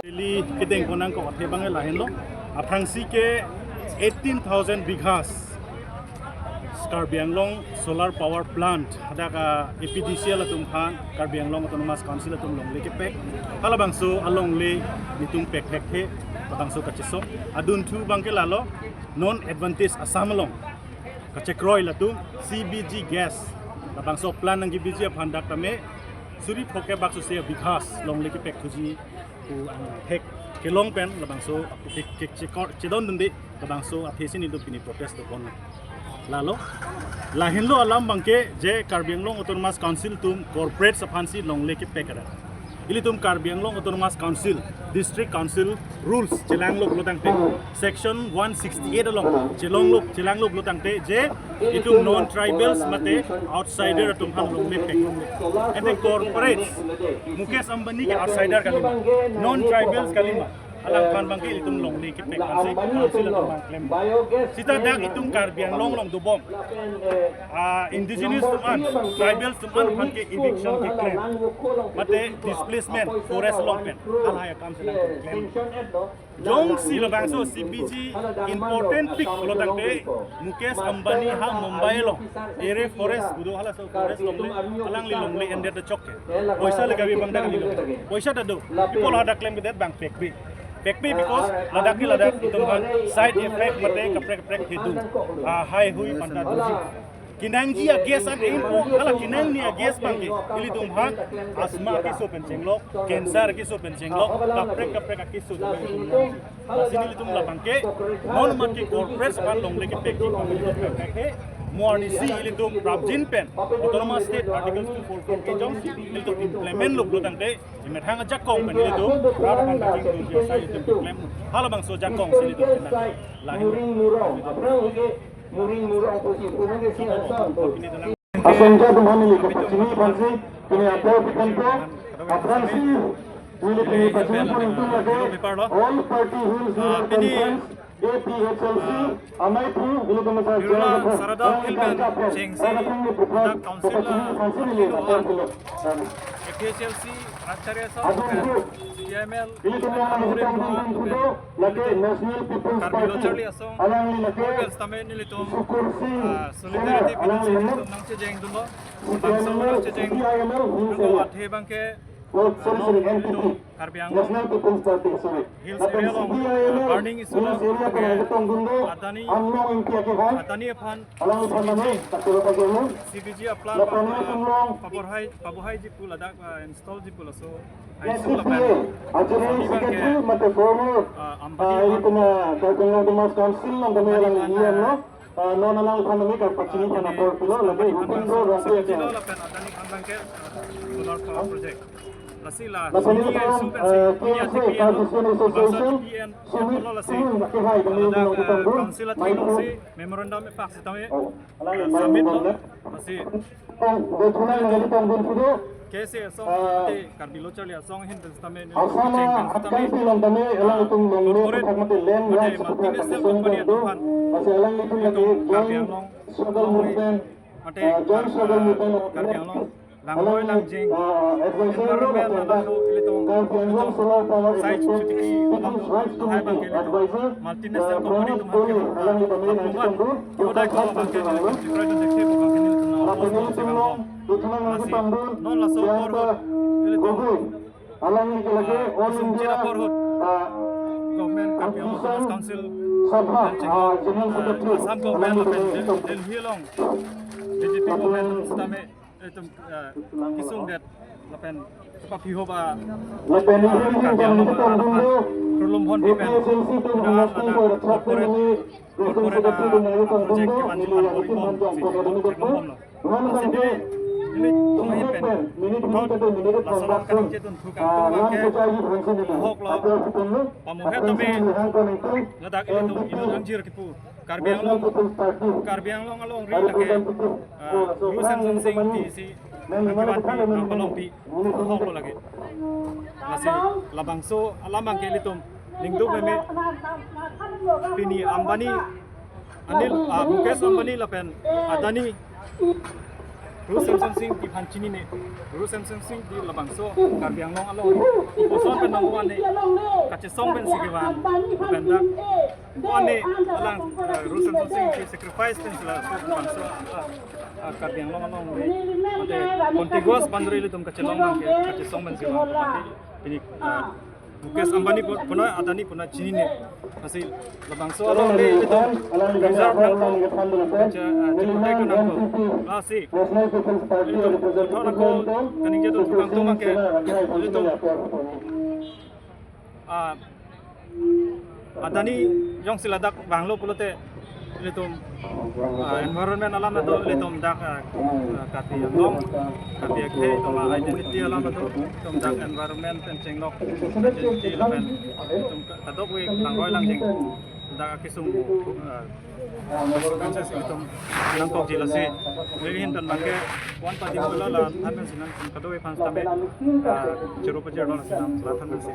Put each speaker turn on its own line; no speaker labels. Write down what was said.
Ili kita yang konang kau tebangnya lain lo, aprangsi ke 18,000 bighas. Karbi Anglong Solar Power Plant ada ka EPDC la tumphan Karbi Anglong Autonomous Council tum long le ke pek hala bangso along le nitung pek pek he bangso ka cheso adun thu bangke lalo non advantage asam long ka chekroi la tum CBG gas la bangso plan nang GBG phandak tame suri phoke bakso se bighas long le ke pek thuji ku pek ke long pen la bangso ke chedon dundi la bangso athesi ni do pini protest to kon Lalu, lahin lo alam bangke je Karbi Anglong Autonomous Council tum corporate sapansi long leke pekara. Ili tum Karbi Anglong Autonomous Council District Council rules jelang lo belutang te section 168 along jelang lo belutang te je itu non tribals mate outsider tum han long leke. Ente corporate Mukesh Ambani ke outsider kalima non tribals kalima. Alang kan bangke itung long ni kipek kansi kansi la tumang klem sita dak itung Karbi Anglong long dubom indigenous tuman tribals tuman bangke eviction ki klem mate displacement forest long pen alaya kam se klem jong si la bangso CBG important pick lo takte Mukesh Ambani ha Mumbai lo ere forest gudo hala so forest long le alang li long le ende de chokke poisa le gabi bangda li poisa da do people ada claim that bank fake bi Pekpi because ladak tumban side effect mate kaprek hidu hai hui panda doji kinangji gas an impo kala kinang ni gas bangke ili tumhan asma ki so pencenglok cancer ki so pencenglok kaprek ki so sini li tum la bangke non man ki corporate ban long leke pekki pekki more DC ili tum prabjin pen autonomous state articles 244 ke jong ili tum implement lo blotang te imethang jakong pen ili tum prab ban king tu sai tum implement hala bang so jakong sini tum lahin muring murang posisi punya si asan asenja tumani li kapasini pansi kini apa pikanko apransi wili kini pasini pun itu lagi all party rules conference APHLC amai pu ilu kami sahaja
sarada ilmen chengsi dak council APHLC acharya sa CML
lagi National People's
Karbi Charlie asong Progress tamen nilitum solidarity financial nang chejeng dulo bangso nang chejeng dulo athe bangke Karbi Anglong
National People's Party sorry
hills area long burning isulo adani aphan CBG aplan paborhai jipul adak install jipul aso install aplan ambani
Autonomous Council ng kami lang iyan no non alang economy ka pachini ka na por pilo lagi control raso ya
adani ambangke solar power project lasila
Association
council at si memorandum e fax tame submit lo si kese song te Karbi Charlie song hin tame Langoy lang jing environment nalang ilitong site cutiki hai bangke ilitong multinational company to market kodai ko bangke different objective bangke ilitong non la so forward ilitong
alang lagi all India
government Autonomous Council
sabha general secretary
Assam government Delhi long BJP government stame itu kisung dat lapen papiho ba
lapen ini
perlum hon dipen corporate project ke manjuman ini tumahin pen lasaran kan cetun thukan tu hok la pamuhe tame ladak itu anjir kipu Karbi Anglong along ri lake Lusen sing di si nangkiwan pi nangpalong pi hok lo lagi lasi labangso alamang ke litum lingdu meme pini Ambani Anil Mukesh Ambani lapen adani รู้เซมซัมซิงที่พันชินีเนี่ยรู้เซมซัมซิงที่ระบังโซ่การเบียงลงอารมณ์ผู้ซ้อนเป็นน้องวันนี้กัจจะส่งเป็นสิ่งวันเป็นดักวันนี้หลังรู้เซมซัมซิงที่ sacrifice เป็นสิ่งละผู้บังโซ่การเบียงลงอารมณ์เลยมันcontiguous boundary itu kaca long mang kaca song ben siwa ini Mukesh Ambani punah Adani punah Chini ne masih labang so along le itu reserve nang ko kaca dipakai ko nang ko si itu thora ko kaning jadu tukang tu mang ke itu Adani yang siladak banglo pulote itu environment alam itu itu dak kati long kati ke itu lah identity alam itu dak environment penceng lok identity alam itu kado we langgoi lang jing dak kisung consequences itu yang kok jelasi lilihin dan bangke wan padi mula lah hamen sinan kado we fans tabe jero pajer don sinan latan si